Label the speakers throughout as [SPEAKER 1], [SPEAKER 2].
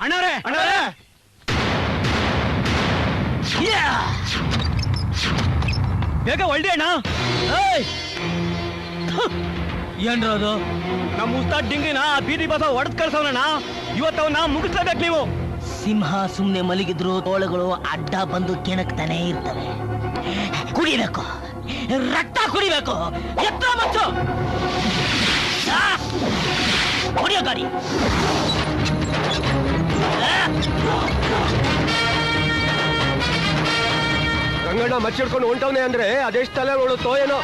[SPEAKER 1] ಅಣ್ಣಾರೆ ಬೇಗ ಒಳ್ಳೆ ಅಣ್ಣ. ಏನ್ರ ಅದು? ನಮ್ಮ ಉಸ್ತಾದ್ ಡಿಂಗಿನ ಬೀದಿ ಬಸ ಹೊಡೆದ್ ಕಳ್ಸವನಣ್ಣ. ಇವತ್ತವನ್ನ ಮುಗಿಸ್ಲೇಬೇಕು ನೀವು.
[SPEAKER 2] ಸಿಂಹ ಸುಮ್ನೆ ಮಲಗಿದ್ರು ತೋಳುಗಳು ಅಡ್ಡ ಬಂದು ಕೆಣಕ್ತಾನೆ ಇರ್ತವೆ. ಕುಡಿಬೇಕು, ರಕ್ತ ಕುಡಿಬೇಕು. ಎತ್ತ ಮತ್ತು ಹೊಡಿಯೋ ಗಾಡಿ.
[SPEAKER 3] ರಂಗಣ್ಣ ಮಚ್ಚಿಡ್ಕೊಂಡು ಹೊಂಟವನೆ ಅಂದ್ರೆ ಅದೆಷ್ಟು ತಲೆ ನೋಡುತ್ತೋ ಏನೋ.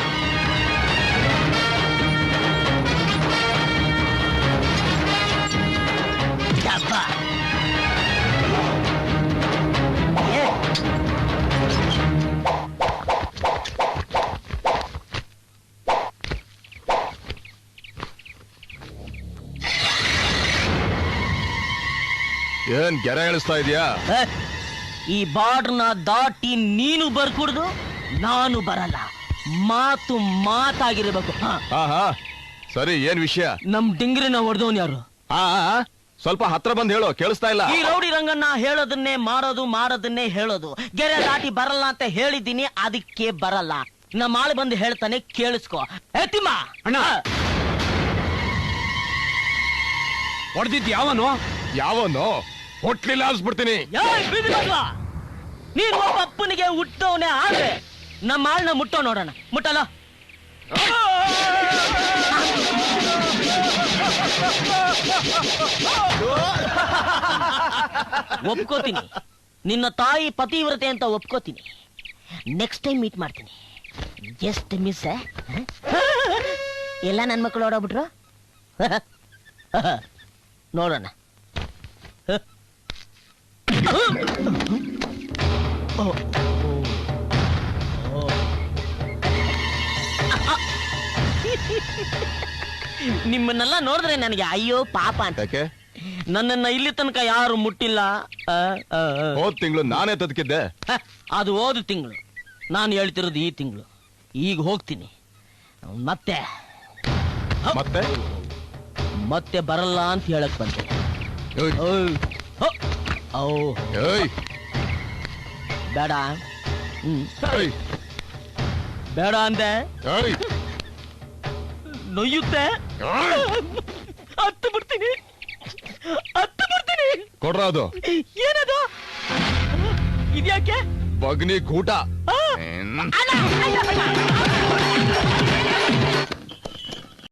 [SPEAKER 4] ಏನ್ ಗೆರೆ ಎಳಿಸ್ತಾ ಇದೀಯಾ?
[SPEAKER 2] ಈ ಬಾರ್ಡ್ನ ದಾಟಿ ನೀನು ಬರ್ಕೂಡ್ದು, ನಾನು ಬರಲ್ಲ. ಮಾತು ಮಾತಾಗಿರ್ಬೇಕು.
[SPEAKER 4] ಸರಿ, ಏನ್ ವಿಷಯ?
[SPEAKER 2] ನಮ್ ಡಿಂಗ್ರಿನ ಹೊಡೆದವನ್ ಯಾರು?
[SPEAKER 4] ಸ್ವಲ್ಪ ಹತ್ರ ಬಂದ್ ಹೇಳು, ಕೇಳಿಸ್ತಾ ಇಲ್ಲ.
[SPEAKER 2] ಈ ರೌಡಿ ರಂಗಣ್ಣ ಹೇಳೋದನ್ನೇ ಮಾಡೋದು, ಮಾಡೋದನ್ನೇ ಹೇಳೋದು. ಗೆರೆ ದಾಟಿ ಬರಲ್ಲ ಅಂತ ಹೇಳಿದ್ದೀನಿ, ಅದಕ್ಕೆ ಬರಲ್ಲ. ನಮ್ಮ ಆಳು ಬಂದು ಹೇಳ್ತಾನೆ, ಕೇಳಿಸ್ಕೊ. ತಿಮ್ಮ
[SPEAKER 1] ಅಣ್ಣ, ಹೊಡೆದಿದ್ ಯಾವನು
[SPEAKER 4] ಹೊಟ್ಲಿಲ್ಲ ಅನ್ಸ್ಬಿಡ್ತೀನಿ.
[SPEAKER 2] ನೀನು ಒಬ್ಬ ಅಪ್ಪನಿಗೆ ಹುಟ್ಟವನೇ ಆದ್ರೆ ನಮ್ಮ ಆಳ್ನ ಮುಟ್ಟೋ ನೋಡೋಣ. ಮುಟ್ಟಲ್ಲ? ಒಪ್ಕೋತೀನಿ, ನಿನ್ನ ತಾಯಿ ಪತಿವ್ರತೆ ಅಂತ ಒಪ್ಕೋತೀನಿ. ನೆಕ್ಸ್ಟ್ ಟೈಮ್ ಮೀಟ್ ಮಾಡ್ತೀನಿ. Just miss. ಎಲ್ಲ ನನ್ನ ಮಕ್ಕಳು ಓಡೋಗ್ಬಿಟ್ರು. ನೋಡೋಣ. ನಿಮ್ಮನ್ನೆಲ್ಲ ನೋಡಿದ್ರೆ ನನಗೆ ಅಯ್ಯೋ ಪಾಪ ಅಂತ. ನನ್ನನ್ನ ಇಲ್ಲಿ ತನಕ ಯಾರು ಮುಟ್ಟಿಲ್ಲ.
[SPEAKER 4] ಹೋದ್ ತಿಂಗಳು ನಾನೇ ತದಕಿದ್ದೆ.
[SPEAKER 2] ಅದು ಹೋದ ತಿಂಗಳು, ನಾನು ಹೇಳ್ತಿರೋದು ಈ ತಿಂಗಳು. ಈಗ ಹೋಗ್ತೀನಿ, ಮತ್ತೆ
[SPEAKER 4] ಮತ್ತೆ
[SPEAKER 2] ಮತ್ತೆ ಬರಲ್ಲ ಅಂತ ಹೇಳಕ್ ಬಂದೆ. ಬೇಡ, ಬೇಡ ಅಂದೆ. ನೊಯ್ಯುತ್ತೆ. ಹತ್ತು ಬಿಡ್ತೀನಿ.
[SPEAKER 4] ಕೊಡ್ರ ಅದು.
[SPEAKER 2] ಏನದು? ಇದ್ಯಾಕೆ?
[SPEAKER 4] ಬಗ್ನಿ ಕೂಟ.